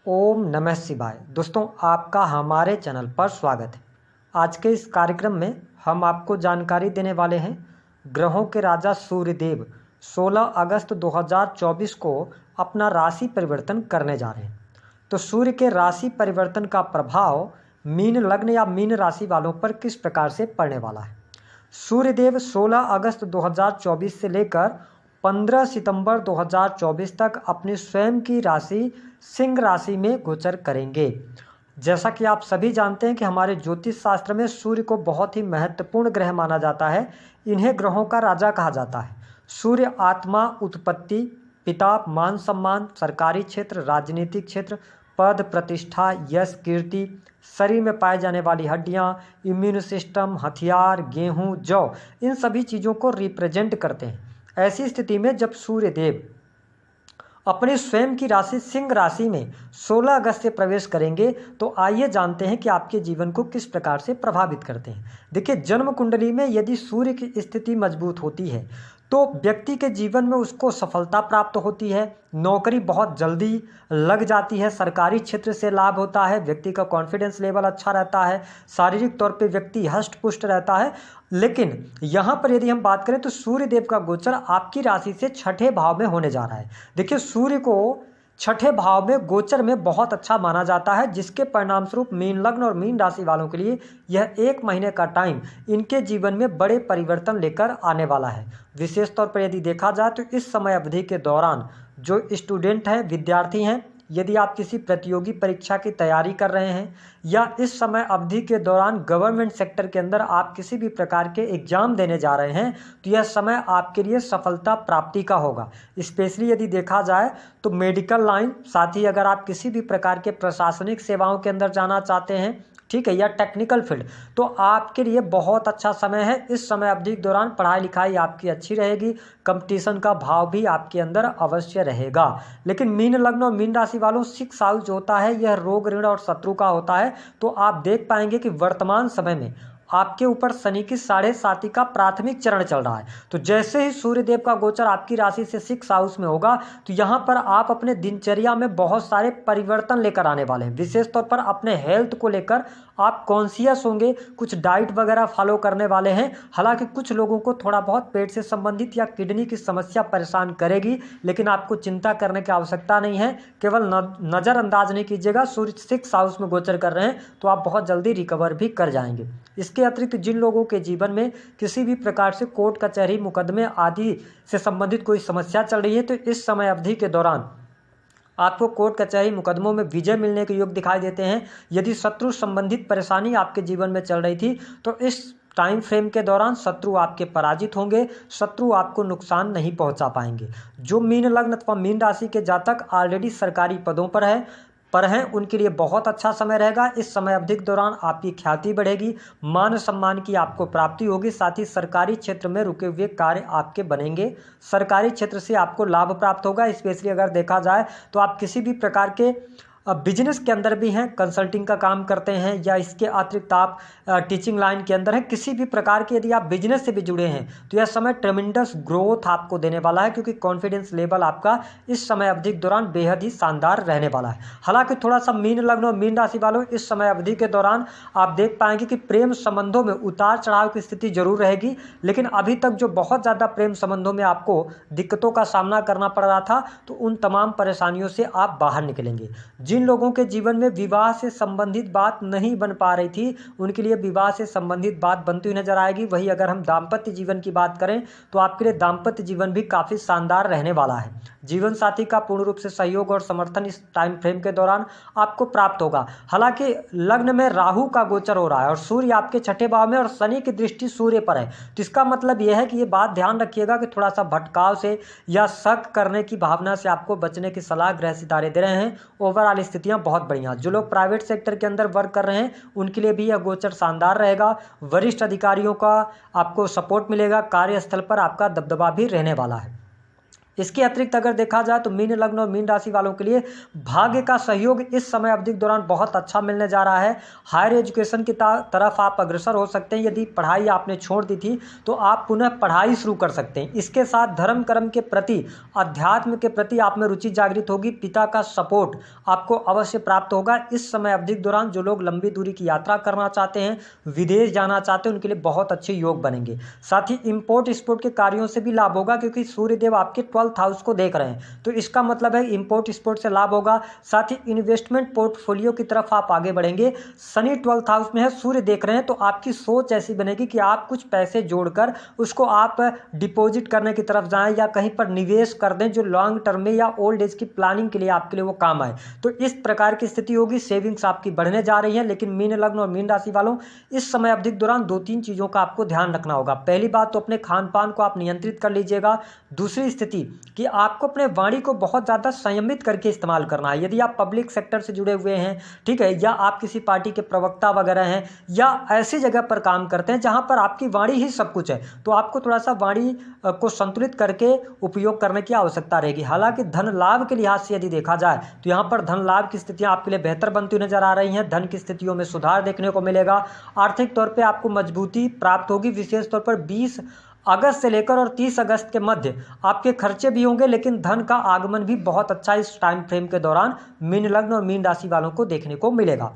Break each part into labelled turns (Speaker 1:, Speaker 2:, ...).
Speaker 1: ओम नमः शिवाय। दोस्तों, आपका हमारे चैनल पर स्वागत है। आज के इस कार्यक्रम में हम आपको जानकारी देने वाले हैं ग्रहों के राजा सूर्यदेव 16 अगस्त 2024 को अपना राशि परिवर्तन करने जा रहे हैं। तो सूर्य के राशि परिवर्तन का प्रभाव मीन लग्न या मीन राशि वालों पर किस प्रकार से पड़ने वाला है। सूर्यदेव 16 अगस्त 2024 से लेकर 15 सितंबर 2024 तक अपनी स्वयं की राशि सिंह राशि में गोचर करेंगे। जैसा कि आप सभी जानते हैं कि हमारे ज्योतिष शास्त्र में सूर्य को बहुत ही महत्वपूर्ण ग्रह माना जाता है। इन्हें ग्रहों का राजा कहा जाता है। सूर्य आत्मा, उत्पत्ति, पिता, मान सम्मान, सरकारी क्षेत्र, राजनीतिक क्षेत्र, पद, प्रतिष्ठा, यश, कीर्ति, शरीर में पाए जाने वाली हड्डियां, इम्यून सिस्टम, हथियार, गेहूं, जौ, इन सभी चीज़ों को रिप्रेजेंट करते हैं। ऐसी स्थिति में जब सूर्य देव अपने स्वयं की राशि सिंह राशि में 16 अगस्त से प्रवेश करेंगे तो आइए जानते हैं कि आपके जीवन को किस प्रकार से प्रभावित करते हैं। देखिए, जन्म कुंडली में यदि सूर्य की स्थिति मजबूत होती है तो व्यक्ति के जीवन में उसको सफलता प्राप्त होती है, नौकरी बहुत जल्दी लग जाती है, सरकारी क्षेत्र से लाभ होता है, व्यक्ति का कॉन्फिडेंस लेवल अच्छा रहता है, शारीरिक तौर पे व्यक्ति हष्ट पुष्ट रहता है। लेकिन यहाँ पर यदि हम बात करें तो सूर्य देव का गोचर आपकी राशि से छठे भाव में होने जा रहा है। देखिए, सूर्य को छठे भाव में गोचर में बहुत अच्छा माना जाता है, जिसके परिणाम स्वरूप मीन लग्न और मीन राशि वालों के लिए यह 1 महीने का टाइम इनके जीवन में बड़े परिवर्तन लेकर आने वाला है। विशेष तौर पर यदि देखा जाए तो इस समय अवधि के दौरान जो स्टूडेंट हैं, विद्यार्थी हैं, यदि आप किसी प्रतियोगी परीक्षा की तैयारी कर रहे हैं या इस समय अवधि के दौरान गवर्नमेंट सेक्टर के अंदर आप किसी भी प्रकार के एग्जाम देने जा रहे हैं तो यह समय आपके लिए सफलता प्राप्ति का होगा। स्पेशली यदि देखा जाए तो मेडिकल लाइन, साथ ही अगर आप किसी भी प्रकार के प्रशासनिक सेवाओं के अंदर जाना चाहते हैं, ठीक है, या टेक्निकल फील्ड, तो आपके लिए बहुत अच्छा समय है। इस समय अवधि के दौरान पढ़ाई लिखाई आपकी अच्छी रहेगी, कंपटीशन का भाव भी आपके अंदर अवश्य रहेगा। लेकिन मीन लग्न और मीन राशि वालों 6 हाउस जो होता है यह रोग, ऋण और शत्रु का होता है। तो आप देख पाएंगे कि वर्तमान समय में आपके ऊपर शनि की 7.5 का प्राथमिक चरण चल रहा है। तो जैसे ही सूर्यदेव का गोचर आपकी राशि से 6 हाउस में होगा तो यहाँ पर आप अपने दिनचर्या में बहुत सारे परिवर्तन लेकर आने वाले हैं। विशेष तौर पर अपने हेल्थ को लेकर आप कॉन्शियस होंगे, कुछ डाइट वगैरह फॉलो करने वाले हैं। हालांकि कुछ लोगों को थोड़ा बहुत पेट से संबंधित या किडनी की समस्या परेशान करेगी, लेकिन आपको चिंता करने की आवश्यकता नहीं है। केवल नज़रअंदाज नहीं कीजिएगा। सूर्य 6 हाउस में गोचर कर रहे हैं तो आप बहुत जल्दी रिकवर भी कर जाएंगे। इसके अतिरिक्त जिन लोगों के जीवन में किसी भी प्रकार से कोर्ट कचहरी, मुकदमे आदि से संबंधित कोई समस्या चल रही है तो इस समय अवधि के दौरान आपको कोर्ट कचहरी मुकदमों में विजय मिलने के योग दिखाई देते हैं। यदि शत्रु संबंधित परेशानी आपके जीवन में चल रही थी तो इस टाइम फ्रेम के दौरान शत्रु आपके पराजित होंगे, शत्रु आपको नुकसान नहीं पहुंचा पाएंगे। जो मीन लग्न अथवा मीन राशि के जातक ऑलरेडी सरकारी पदों पर हैं उनके लिए बहुत अच्छा समय रहेगा। इस समय अवधि के दौरान आपकी ख्याति बढ़ेगी, मान सम्मान की आपको प्राप्ति होगी, साथ ही सरकारी क्षेत्र में रुके हुए कार्य आपके बनेंगे, सरकारी क्षेत्र से आपको लाभ प्राप्त होगा। स्पेशली अगर देखा जाए तो आप किसी भी प्रकार के बिजनेस के अंदर भी हैं, कंसल्टिंग का काम करते हैं या इसके अतिरिक्त आप टीचिंग लाइन के अंदर हैं, किसी भी प्रकार के यदि आप बिजनेस से भी जुड़े हैं तो यह समय ट्रेमेंडस ग्रोथ आपको देने वाला है, क्योंकि कॉन्फिडेंस लेवल आपका इस समय अवधि के दौरान बेहद ही शानदार रहने वाला है। हालांकि थोड़ा सा मीन लग्न और मीन राशि वालों इस समय अवधि के दौरान आप देख पाएंगे कि प्रेम संबंधों में उतार चढ़ाव की स्थिति जरूर रहेगी। लेकिन अभी तक जो बहुत ज़्यादा प्रेम संबंधों में आपको दिक्कतों का सामना करना पड़ रहा था तो उन तमाम परेशानियों से आप बाहर निकलेंगे। जिन लोगों के जीवन में विवाह से संबंधित बात नहीं बन पा रही थी उनके लिए विवाह से संबंधित बात बनती हुई नजर आएगी। वही अगर हम दाम्पत्य जीवन की बात करें तो आपके लिए दाम्पत्य जीवन भी काफी शानदार रहने वाला है। जीवन साथी का पूर्ण रूप से सहयोग और समर्थन इस टाइम फ्रेम के दौरान आपको प्राप्त होगा। हालांकि लग्न में राहु का गोचर हो रहा है और सूर्य आपके छठे भाव में और शनि की दृष्टि सूर्य पर है, तो इसका मतलब यह है कि ये बात ध्यान रखिएगा कि थोड़ा सा भटकाव से या शक करने की भावना से आपको बचने की सलाह ग्रह सितारे दे रहे हैं। ओवरऑल स्थितियां बहुत बढ़िया। जो लोग प्राइवेट सेक्टर के अंदर वर्क कर रहे हैं उनके लिए भी यह गोचर शानदार रहेगा। वरिष्ठ अधिकारियों का आपको सपोर्ट मिलेगा, कार्यस्थल पर आपका दबदबा भी रहने वाला है। इसके अतिरिक्त अगर देखा जाए तो मीन लग्न और मीन राशि वालों के लिए भाग्य का सहयोग इस समय अवधि के दौरान बहुत अच्छा मिलने जा रहा है। हायर एजुकेशन की तरफ आप अग्रसर हो सकते हैं। यदि पढ़ाई आपने छोड़ दी थी तो आप पुनः पढ़ाई शुरू कर सकते हैं। इसके साथ धर्म कर्म के प्रति, अध्यात्म के प्रति आप में रुचि जागृत होगी। पिता का सपोर्ट आपको अवश्य प्राप्त होगा। इस समय अवधि के दौरान जो लोग लंबी दूरी की यात्रा करना चाहते हैं, विदेश जाना चाहते हैं, उनके लिए बहुत अच्छे योग बनेंगे। साथ ही इंपोर्ट एक्सपोर्ट के कार्यों से भी लाभ होगा, क्योंकि सूर्यदेव आपके 12th हाउस को देख रहे हैं, तो इसका मतलब है इंपोर्ट एक्सपोर्ट से लाभ होगा। साथ ही इन्वेस्टमेंट पोर्टफोलियो की तरफ आप आगे बढ़ेंगे। शनि 12th हाउस में है, सूर्य देख रहे हैं, तो आपकी सोच ऐसी बनेगी कि आप कुछ पैसे जोड़कर उसको आप डिपॉजिट करने की तरफ जाएं या कहीं पर निवेश कर दें जो लॉन्ग टर्म में या ओल्ड एज की प्लानिंग के लिए आपके लिए वो काम आए। तो इस प्रकार की स्थिति होगी। सेविंग्स आपकी बढ़ने जा रही है। लेकिन मीन लग्न और मीन राशि वालों, इस समय अवधि के दौरान 2-3 चीज़ों का आपको ध्यान रखना होगा। पहली बात तो अपने खान पान को आप नियंत्रित कर लीजिएगा। दूसरी स्थिति कि आपको अपने वाणी को बहुत ज़्यादा संयमित करके इस्तेमाल करना है। यदि आप पब्लिक सेक्टर से जुड़े हुए हैं, ठीक है, या आप किसी पार्टी के प्रवक्ता वगैरह हैं, या ऐसी जगह पर काम करते हैं जहां पर आपकी वाणी ही सब कुछ है, तो आपको थोड़ा सा वाणी को संतुलित करके उपयोग करने की आवश्यकता रहेगी। हालांकि धन लाभ के लिहाज से यदि देखा जाए तो यहाँ पर धन लाभ की स्थितियाँ आपके लिए बेहतर बनती नजर आ रही हैं। धन की स्थितियों में सुधार देखने को मिलेगा। आर्थिक तौर पर आपको मजबूती प्राप्त होगी। विशेष तौर पर 20 अगस्त से लेकर और 30 अगस्त के मध्य आपके खर्चे भी होंगे, लेकिन धन का आगमन भी बहुत अच्छा इस टाइम फ्रेम के दौरान मीन लग्न और मीन राशि वालों को देखने को मिलेगा।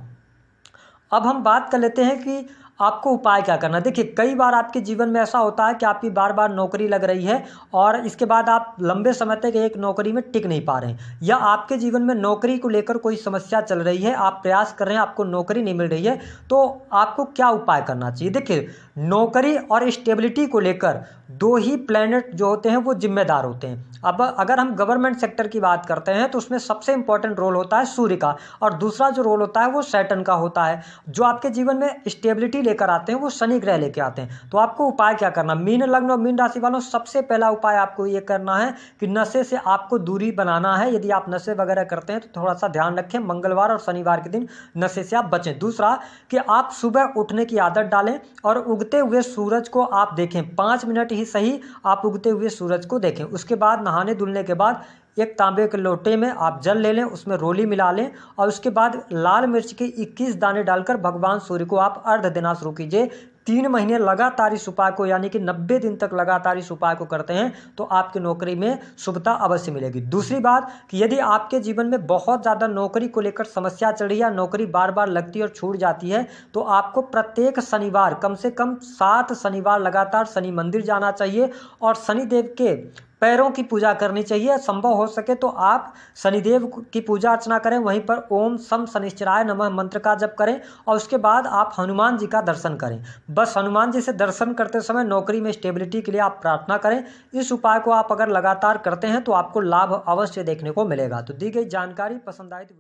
Speaker 1: अब हम बात कर लेते हैं कि आपको उपाय क्या करना है। देखिए, कई बार आपके जीवन में ऐसा होता है कि आपकी बार बार नौकरी लग रही है और इसके बाद आप लंबे समय तक एक नौकरी में टिक नहीं पा रहे हैं, या आपके जीवन में नौकरी को लेकर कोई समस्या चल रही है, आप प्रयास कर रहे हैं, आपको नौकरी नहीं मिल रही है, तो आपको क्या उपाय करना चाहिए। देखिए, नौकरी और स्टेबिलिटी को लेकर 2 ही प्लैनेट जो होते हैं वो जिम्मेदार होते हैं। अब अगर हम गवर्नमेंट सेक्टर की बात करते हैं तो उसमें सबसे इंपॉर्टेंट रोल होता है सूर्य का, और दूसरा जो रोल होता है वो सैटर्न का होता है। जो आपके जीवन में स्टेबिलिटी लेकर आते हैं वो शनि ग्रह लेकर आते हैं। तो आपको उपाय क्या करना, मीन लग्न और मीन राशि वालों, सबसे पहला उपाय आपको ये करना है कि नशे से आपको दूरी बनाना है। यदि आप नशे वगैरह करते हैं तो थोड़ा सा ध्यान रखें, मंगलवार और शनिवार के दिन नशे से आप बचें। दूसरा कि आप सुबह उठने की आदत डालें और उगते हुए सूरज को आप देखें, 5 मिनट ही सही आप उगते हुए सूरज को देखें। उसके बाद नहाने धुलने के बाद एक तांबे के लोटे में आप जल ले लें, उसमें रोली मिला लें और उसके बाद लाल मिर्च के 21 दाने डालकर भगवान सूर्य को आप अर्घ्य देना शुरू कीजिए। 3 महीने लगातार इस उपाय को, यानी कि 90 दिन तक लगातार इस उपाय को करते हैं तो आपकी नौकरी में शुभता अवश्य मिलेगी। दूसरी बात कि यदि आपके जीवन में बहुत ज़्यादा नौकरी को लेकर समस्या चल रही है, नौकरी बार बार लगती है और छूट जाती है, तो आपको प्रत्येक शनिवार कम से कम 7 शनिवार लगातार शनि मंदिर जाना चाहिए और शनिदेव के पैरों की पूजा करनी चाहिए। संभव हो सके तो आप शनिदेव की पूजा अर्चना करें, वहीं पर ओम सम शनिश्चराय नमः मंत्र का जप करें और उसके बाद आप हनुमान जी का दर्शन करें। बस हनुमान जी से दर्शन करते समय नौकरी में स्टेबिलिटी के लिए आप प्रार्थना करें। इस उपाय को आप अगर लगातार करते हैं तो आपको लाभ अवश्य देखने को मिलेगा। तो दी गई जानकारी पसंद आए तो